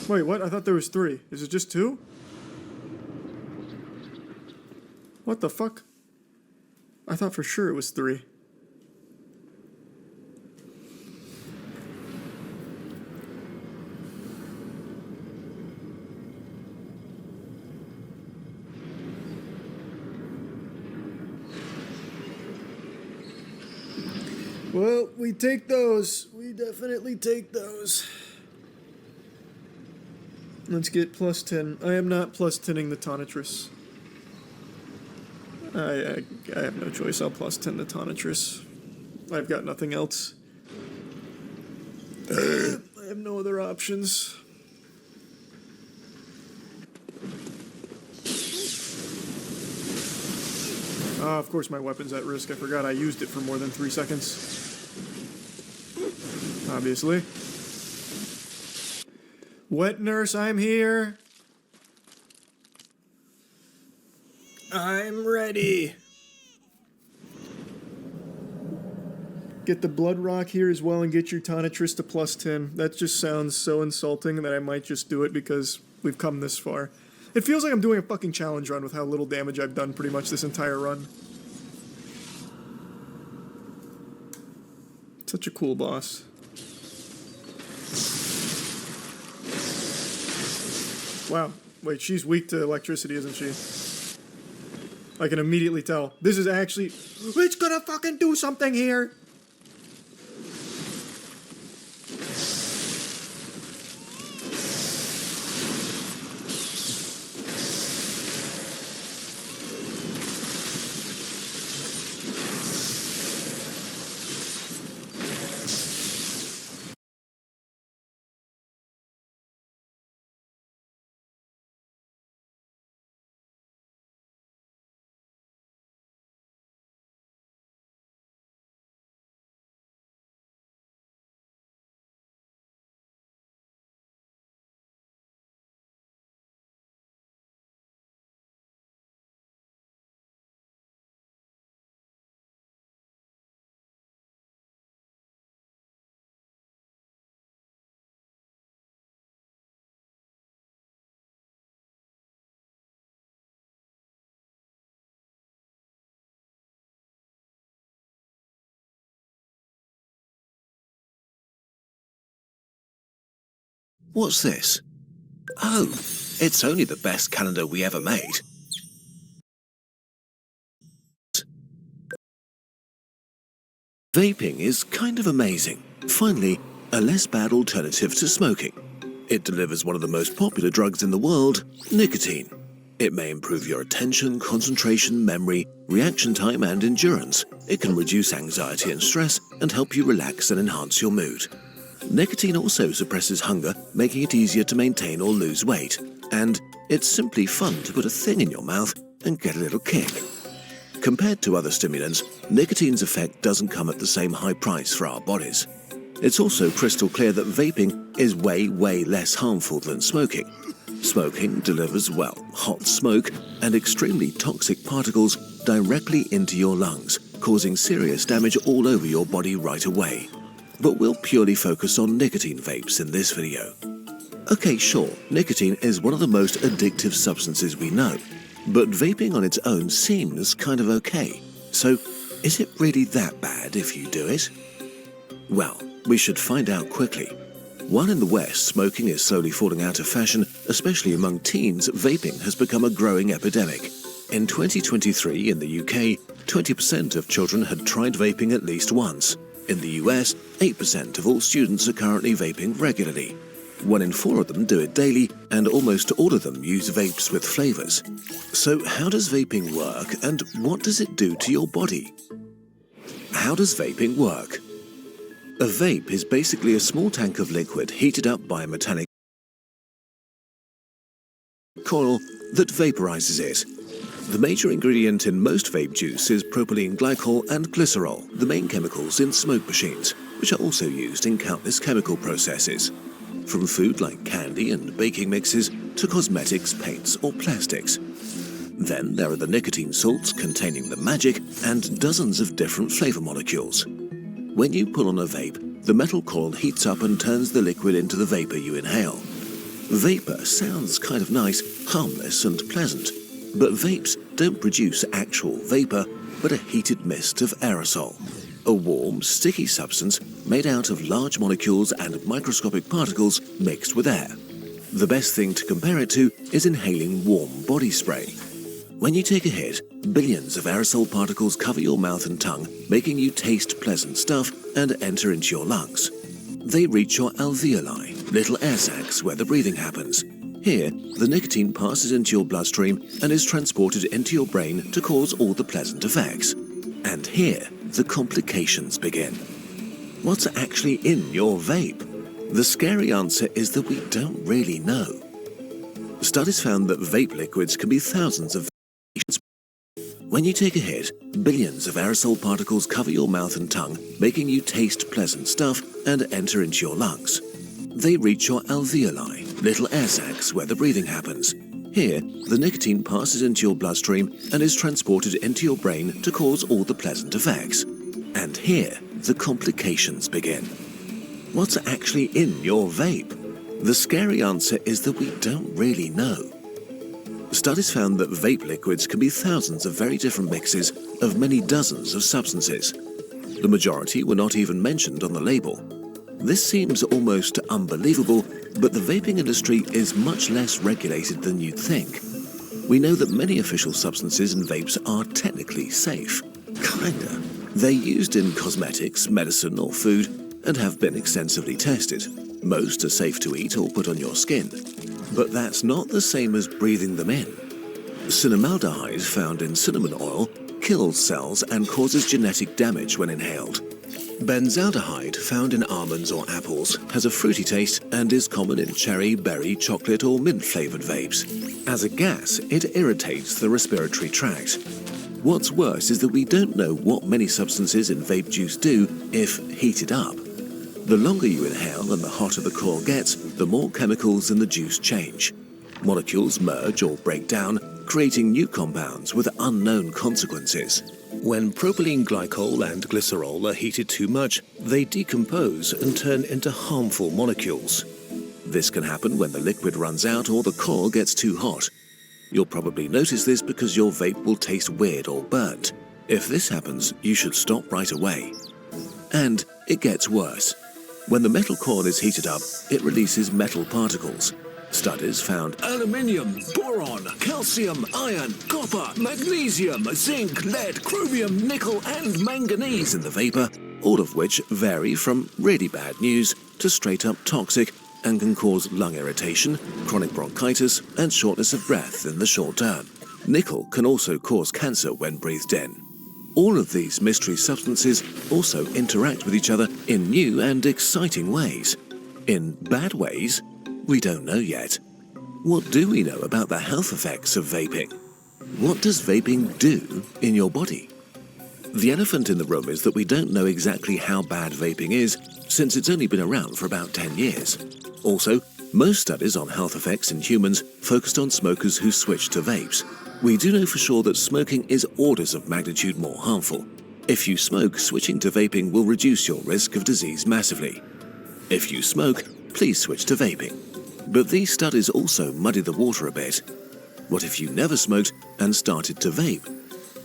Wait, what? I thought there was 3. Is it just 2? What the fuck? I thought for sure it was 3. Well, we take those. We definitely take those. Let's get plus 10. I am not plus 10ing the Tonitrus. I have no choice. I'll plus 10 the Tonitrus. I've got nothing else. I have no other options. Of course my weapon's at risk. I forgot I used it for more than 3 seconds. Obviously. Wet nurse, I'm here. I'm ready. Get the blood rock here as well and get your Tonitrus to plus 10. That just sounds so insulting that I might just do it because we've come this far. It feels like I'm doing a fucking challenge run with how little damage I've done pretty much this entire run. Such a cool boss. Wow. Wait, she's weak to electricity, isn't she? I can immediately tell. This is actually... It's gonna fucking do something here! What's this? Oh, it's only the best calendar we ever made. Vaping is kind of amazing. Finally, a less bad alternative to smoking. It delivers one of the most popular drugs in the world, nicotine. It may improve your attention, concentration, memory, reaction time, and endurance. It can reduce anxiety and stress and help you relax and enhance your mood. Nicotine also suppresses hunger, making it easier to maintain or lose weight. And it's simply fun to put a thing in your mouth and get a little kick. Compared to other stimulants, nicotine's effect doesn't come at the same high price for our bodies. It's also crystal clear that vaping is way less harmful than smoking. Smoking delivers, well, hot smoke and extremely toxic particles directly into your lungs, causing serious damage all over your body right away. But we'll purely focus on nicotine vapes in this video. Okay, sure, nicotine is one of the most addictive substances we know, but vaping on its own seems kind of okay. So, is it really that bad if you do it? Well, we should find out quickly. While in the West, smoking is slowly falling out of fashion, especially among teens, vaping has become a growing epidemic. In 2023 in the UK, 20% of children had tried vaping at least once. In the US, 8% of all students are currently vaping regularly. 1 in 4 of them do it daily, and almost all of them use vapes with flavors. So how does vaping work, and what does it do to your body? How does vaping work? A vape is basically a small tank of liquid heated up by a metallic coil that vaporizes it. The major ingredient in most vape juice is propylene glycol and glycerol, the main chemicals in smoke machines, which are also used in countless chemical processes. From food like candy and baking mixes to cosmetics, paints or plastics. Then there are the nicotine salts containing the magic and dozens of different flavor molecules. When you pull on a vape, the metal coil heats up and turns the liquid into the vapor you inhale. Vapor sounds kind of nice, harmless and pleasant, but vapes don't produce actual vapor, but a heated mist of aerosol, a warm, sticky substance made out of large molecules and microscopic particles mixed with air. The best thing to compare it to is inhaling warm body spray. When you take a hit, billions of aerosol particles cover your mouth and tongue, making you taste pleasant stuff and enter into your lungs. They reach your alveoli, little air sacs where the breathing happens. Here, the nicotine passes into your bloodstream and is transported into your brain to cause all the pleasant effects. And here, the complications begin. What's actually in your vape? The scary answer is that we don't really know. Studies found that vape liquids can be thousands of variations. When you take a hit, billions of aerosol particles cover your mouth and tongue, making you taste pleasant stuff and enter into your lungs. They reach your alveoli, little air sacs where the breathing happens. Here, the nicotine passes into your bloodstream and is transported into your brain to cause all the pleasant effects. And here, the complications begin. What's actually in your vape? The scary answer is that we don't really know. Studies found that vape liquids can be thousands of very different mixes of many dozens of substances. The majority were not even mentioned on the label. This seems almost unbelievable, but the vaping industry is much less regulated than you'd think. We know that many official substances in vapes are technically safe. Kinda. They're used in cosmetics, medicine, or food and have been extensively tested. Most are safe to eat or put on your skin. But that's not the same as breathing them in. Cinnamaldehyde found in cinnamon oil kills cells and causes genetic damage when inhaled. Benzaldehyde found in almonds or apples has a fruity taste and is common in cherry, berry, chocolate or mint-flavored vapes. As a gas, it irritates the respiratory tract. What's worse is that we don't know what many substances in vape juice do if heated up. The longer you inhale and the hotter the core gets, the more chemicals in the juice change. Molecules merge or break down, creating new compounds with unknown consequences. When propylene glycol and glycerol are heated too much, they decompose and turn into harmful molecules. This can happen when the liquid runs out or the core gets too hot. You'll probably notice this because your vape will taste weird or burnt. If this happens, you should stop right away. And it gets worse. When the metal core is heated up, it releases metal particles. Studies found aluminium, boron, calcium, iron, copper, magnesium, zinc, lead, chromium, nickel and manganese in the vapor, all of which vary from really bad news to straight up toxic and can cause lung irritation, chronic bronchitis and shortness of breath in the short term. Nickel can also cause cancer when breathed in. All of these mystery substances also interact with each other in new and exciting ways. In bad ways? We don't know yet. What do we know about the health effects of vaping? What does vaping do in your body? The elephant in the room is that we don't know exactly how bad vaping is, since it's only been around for about 10 years. Also, most studies on health effects in humans focused on smokers who switched to vapes. We do know for sure that smoking is orders of magnitude more harmful. If you smoke, switching to vaping will reduce your risk of disease massively. If you smoke, please switch to vaping. But these studies also muddy the water a bit. What if you never smoked and started to vape?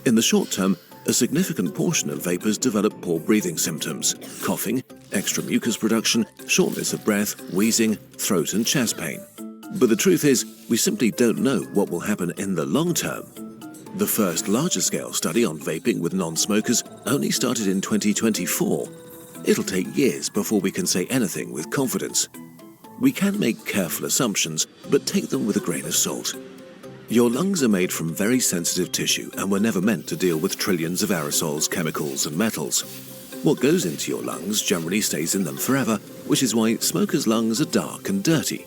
In the short term, a significant portion of vapers develop poor breathing symptoms, coughing, extra mucus production, shortness of breath, wheezing, throat and chest pain. But the truth is, we simply don't know what will happen in the long term. The first larger-scale study on vaping with non-smokers only started in 2024. It'll take years before we can say anything with confidence. We can make careful assumptions, but take them with a grain of salt. Your lungs are made from very sensitive tissue and were never meant to deal with trillions of aerosols, chemicals and metals. What goes into your lungs generally stays in them forever, which is why smokers' lungs are dark and dirty.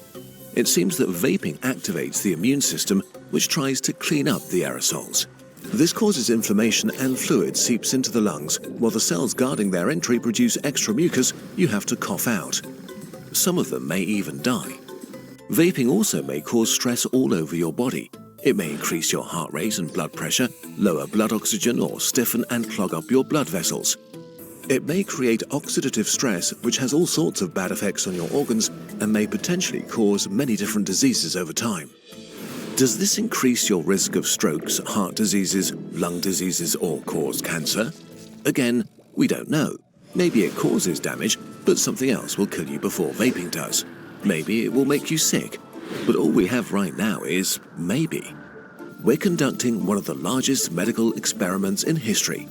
It seems that vaping activates the immune system, which tries to clean up the aerosols. This causes inflammation and fluid seeps into the lungs, while the cells guarding their entry produce extra mucus you have to cough out. Some of them may even die. Vaping also may cause stress all over your body. It may increase your heart rate and blood pressure, lower blood oxygen, or stiffen and clog up your blood vessels. It may create oxidative stress, which has all sorts of bad effects on your organs and may potentially cause many different diseases over time. Does this increase your risk of strokes, heart diseases, lung diseases, or cause cancer? Again, we don't know. Maybe it causes damage, but something else will kill you before vaping does. Maybe it will make you sick. But all we have right now is maybe. We're conducting one of the largest medical experiments in history.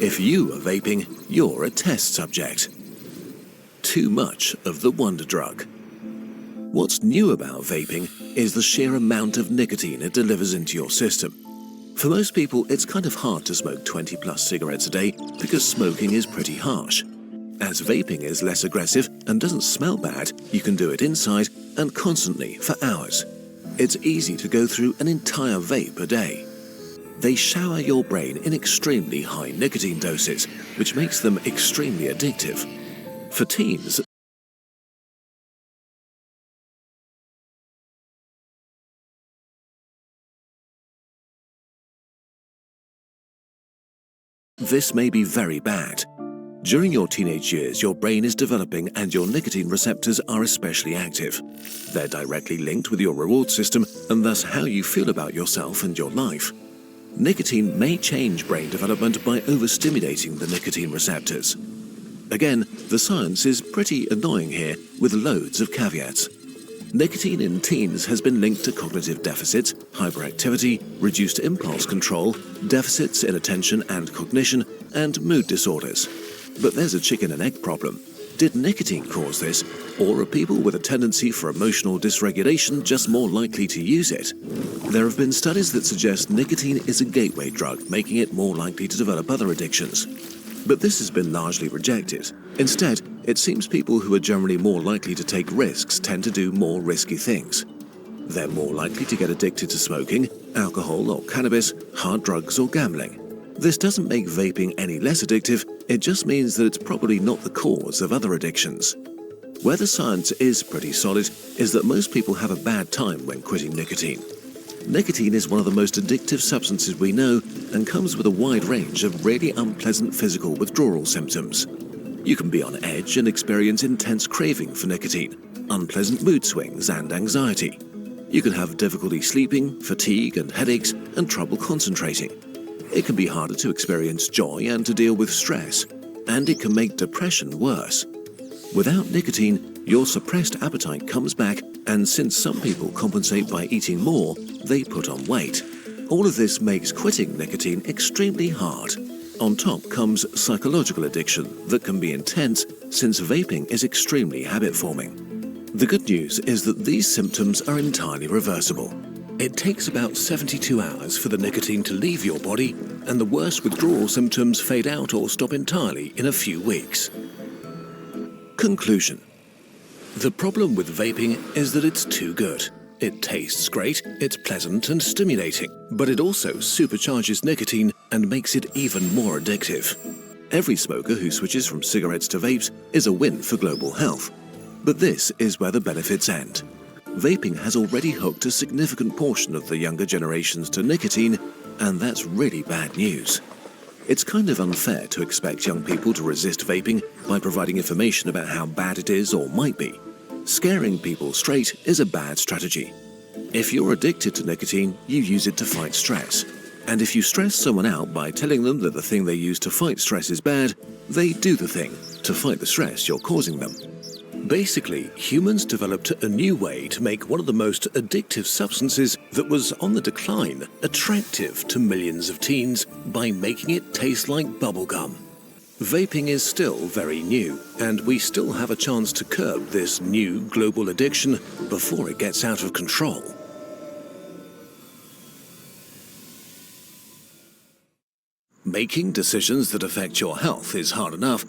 If you are vaping, you're a test subject. Too much of the wonder drug. What's new about vaping is the sheer amount of nicotine it delivers into your system. For most people, it's kind of hard to smoke 20 plus cigarettes a day because smoking is pretty harsh. As vaping is less aggressive and doesn't smell bad, you can do it inside and constantly for hours. It's easy to go through an entire vape a day. They shower your brain in extremely high nicotine doses, which makes them extremely addictive. For teens, this may be very bad. During your teenage years, your brain is developing and your nicotine receptors are especially active. They're directly linked with your reward system and thus how you feel about yourself and your life. Nicotine may change brain development by overstimulating the nicotine receptors. Again, the science is pretty annoying here with loads of caveats. Nicotine in teens has been linked to cognitive deficits, hyperactivity, reduced impulse control, deficits in attention and cognition, and mood disorders. But there's a chicken and egg problem. Did nicotine cause this, or are people with a tendency for emotional dysregulation just more likely to use it? There have been studies that suggest nicotine is a gateway drug, making it more likely to develop other addictions. But this has been largely rejected. Instead, it seems people who are generally more likely to take risks tend to do more risky things. They're more likely to get addicted to smoking, alcohol or cannabis, hard drugs or gambling. This doesn't make vaping any less addictive, it just means that it's probably not the cause of other addictions. Where the science is pretty solid is that most people have a bad time when quitting nicotine. Nicotine is one of the most addictive substances we know and comes with a wide range of really unpleasant physical withdrawal symptoms. You can be on edge and experience intense craving for nicotine, unpleasant mood swings and anxiety. You can have difficulty sleeping, fatigue and headaches, and trouble concentrating. It can be harder to experience joy and to deal with stress, and it can make depression worse. Without nicotine, your suppressed appetite comes back, and since some people compensate by eating more, they put on weight. All of this makes quitting nicotine extremely hard. On top comes psychological addiction that can be intense since vaping is extremely habit-forming. The good news is that these symptoms are entirely reversible. It takes about 72 hours for the nicotine to leave your body, and the worst withdrawal symptoms fade out or stop entirely in a few weeks. Conclusion. The problem with vaping is that it's too good. It tastes great, it's pleasant and stimulating, but it also supercharges nicotine and makes it even more addictive. Every smoker who switches from cigarettes to vapes is a win for global health. But this is where the benefits end. Vaping has already hooked a significant portion of the younger generations to nicotine, and that's really bad news. It's kind of unfair to expect young people to resist vaping by providing information about how bad it is or might be. Scaring people straight is a bad strategy. If you're addicted to nicotine, you use it to fight stress. And if you stress someone out by telling them that the thing they use to fight stress is bad, they do the thing to fight the stress you're causing them. Basically, humans developed a new way to make one of the most addictive substances that was on the decline attractive to millions of teens by making it taste like bubblegum. Vaping is still very new, and we still have a chance to curb this new global addiction before it gets out of control. Making decisions that affect your health is hard enough,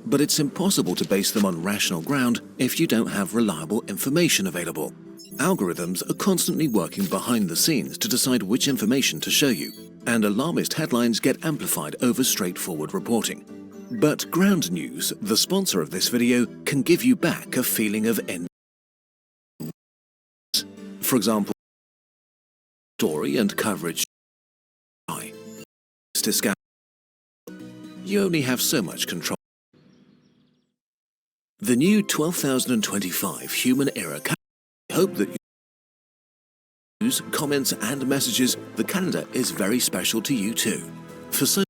but it's impossible to base them on rational ground if you don't have reliable information available. Algorithms are constantly working behind the scenes to decide which information to show you, and alarmist headlines get amplified over straightforward reporting. But Ground News, the sponsor of this video, can give you back a feeling of end. For example, story and coverage. You only have so much control. The new 12,025 human era calendar. I hope that you use comments and messages. The calendar is very special to you too. For so